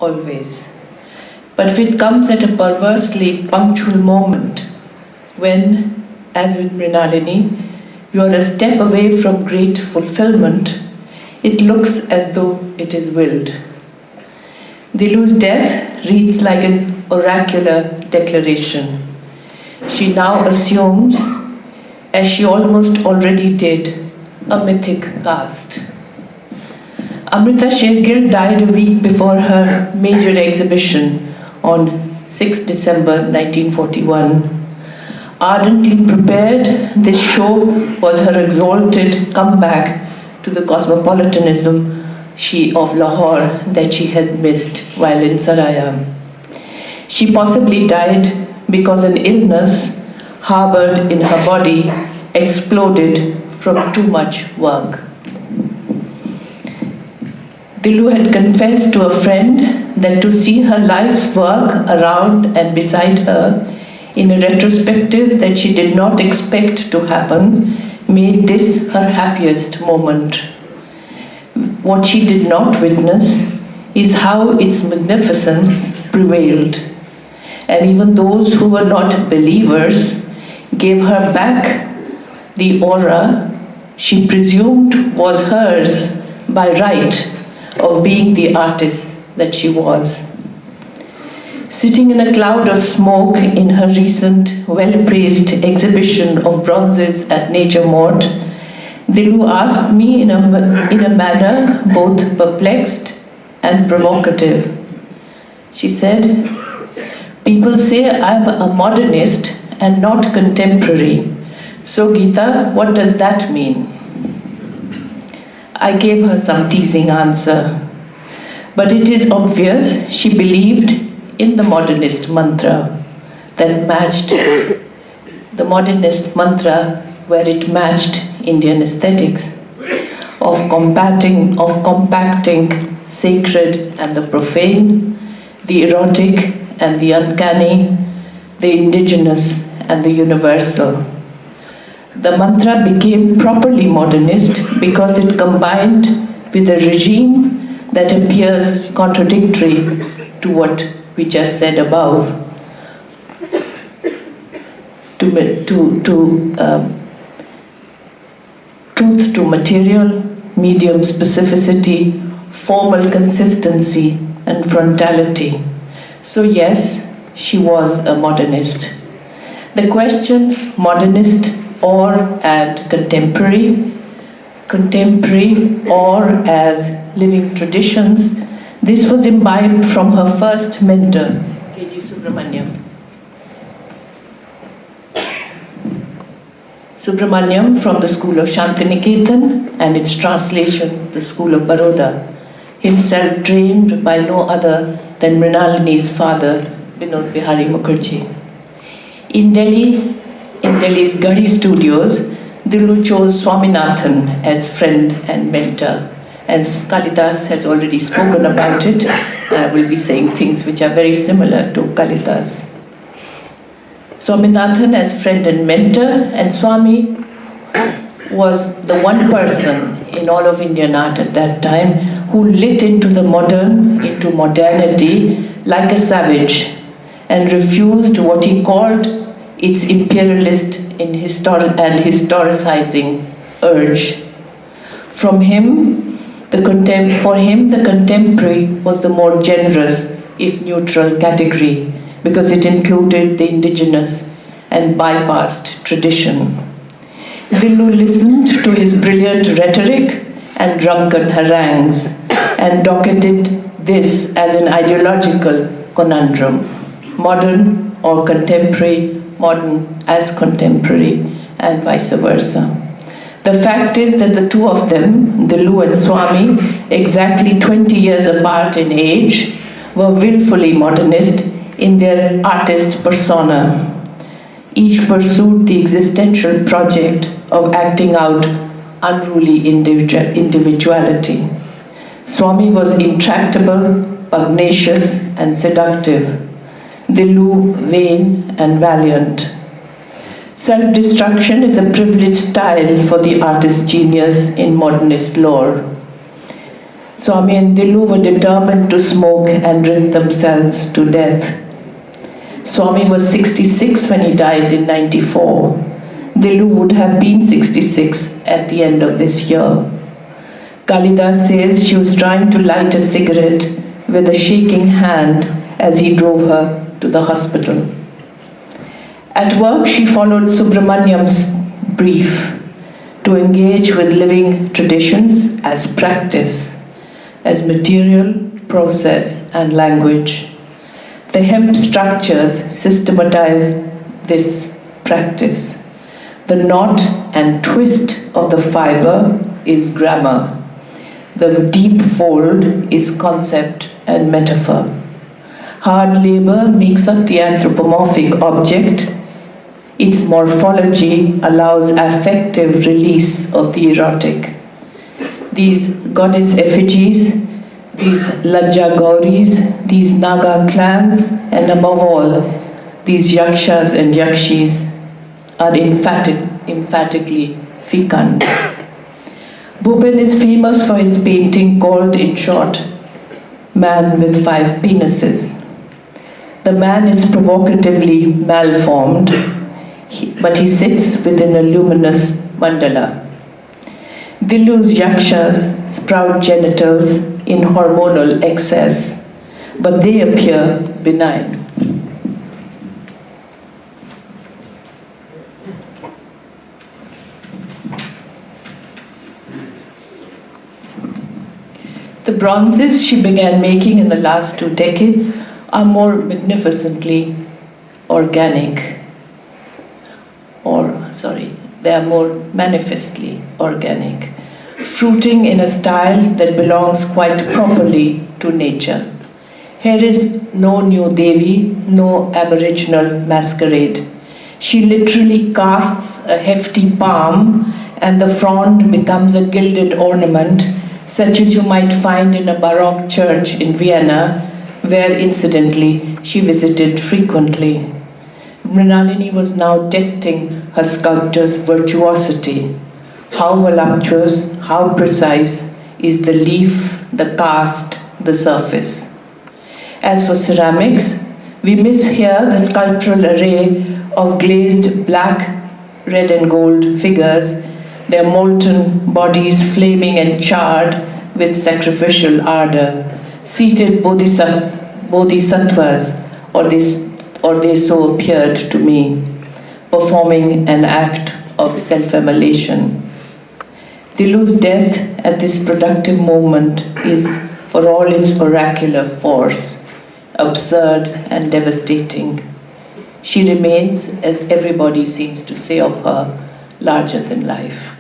always. But if it comes at a perversely punctual moment, when, as with Mrinalini, you are a step away from great fulfillment, it looks as though it is willed. Dilu's death reads like an oracular declaration. She now assumes, as she almost already did, a mythic caste. Amrita Shergill died a week before her major exhibition on 6 December 1941. Ardently prepared, this show was her exalted comeback to the cosmopolitanism of Lahore that she has missed while in Saraya. She possibly died because an illness harbored in her body exploded from too much work. Dilu had confessed to a friend that to see her life's work around and beside her in a retrospective that she did not expect to happen made this her happiest moment. What she did not witness is how its magnificence prevailed. And even those who were not believers gave her back the aura she presumed was hers by right of being the artist that she was. Sitting in a cloud of smoke in her recent well-praised exhibition of bronzes at Nature Mort, Dilu asked me in a manner both perplexed and provocative. She said, "People say I'm a modernist and not contemporary. So Geeta, what does that mean?" I gave her some teasing answer. But it is obvious she believed in the modernist mantra that matched the modernist mantra where it matched Indian aesthetics of compacting sacred and the profane, the erotic and the uncanny, the indigenous and the universal. The mantra became properly modernist because it combined with a regime that appears contradictory to what we just said above, truth to material, medium specificity, formal consistency, and frontality. So yes, she was a modernist. The question, modernist or and contemporary or as living traditions, this was imbibed from her first mentor, K.G. Subramaniam from the school of Shantiniketan and its translation, the school of Baroda, himself trained by no other than Mrinalini's father, Vinod Bihari Mukherjee. In Delhi's Garhi studios, Dilu chose Swaminathan as friend and mentor. And Kalidas has already spoken about it. I will be saying things which are very similar to Kalidas. Swaminathan as friend and mentor, and Swami was the one person in all of Indian art at that time who lit into the modern, into modernity like a savage and refused what he called its imperialist and historicizing urge. For him, the contemporary was the more generous, if neutral, category because it included the indigenous and bypassed tradition. Dilu listened to his brilliant rhetoric and drunken harangues and docketed this as an ideological conundrum, modern or contemporary, modern as contemporary, and vice versa. The fact is that the two of them, Dilu and Swami, exactly 20 years apart in age, were willfully modernist in their artist persona. Each pursued the existential project of acting out unruly individuality. Swami was intractable, pugnacious, and seductive. Dilu, vain and valiant. Self-destruction is a privileged style for the artist genius in modernist lore. Swami and Dilu were determined to smoke and drink themselves to death. Swami was 66 when he died in 94. Dilu would have been 66 at the end of this year. Kalidas says she was trying to light a cigarette with a shaking hand as he drove her to the hospital. At work, she followed Subramaniam's brief to engage with living traditions as practice, as material, process, and language. The hemp structures systematize this practice. The knot and twist of the fiber is grammar. The deep fold is concept and metaphor. Hard labor makes up the anthropomorphic object. Its morphology allows affective release of the erotic. These goddess effigies, these Lajja Gauris, these Naga clans, and above all, these Yakshas and Yakshis are emphatically fecund. Bhupen is famous for his painting called, in short, Man with Five Penises. The man is provocatively malformed, but he sits within a luminous mandala. Dilu's yakshas sprout genitals in hormonal excess, but they appear benign. The bronzes she began making in the last 2 decades are more magnificently organic. They are more manifestly organic, fruiting in a style that belongs quite properly to nature. Here is no new Devi, no aboriginal masquerade. She literally casts a hefty palm, and the frond becomes a gilded ornament, such as you might find in a Baroque church in Vienna, where, incidentally, she visited frequently. Mrinalini was now testing her sculptor's virtuosity. How voluptuous, how precise is the leaf, the cast, the surface. As for ceramics, we miss here the sculptural array of glazed black, red and gold figures, their molten bodies flaming and charred with sacrificial ardor, seated bodhisattvas, or they so appeared to me, performing an act of self-immolation. Dilu's death at this productive moment is, for all its oracular force, absurd and devastating. She remains, as everybody seems to say of her, larger than life.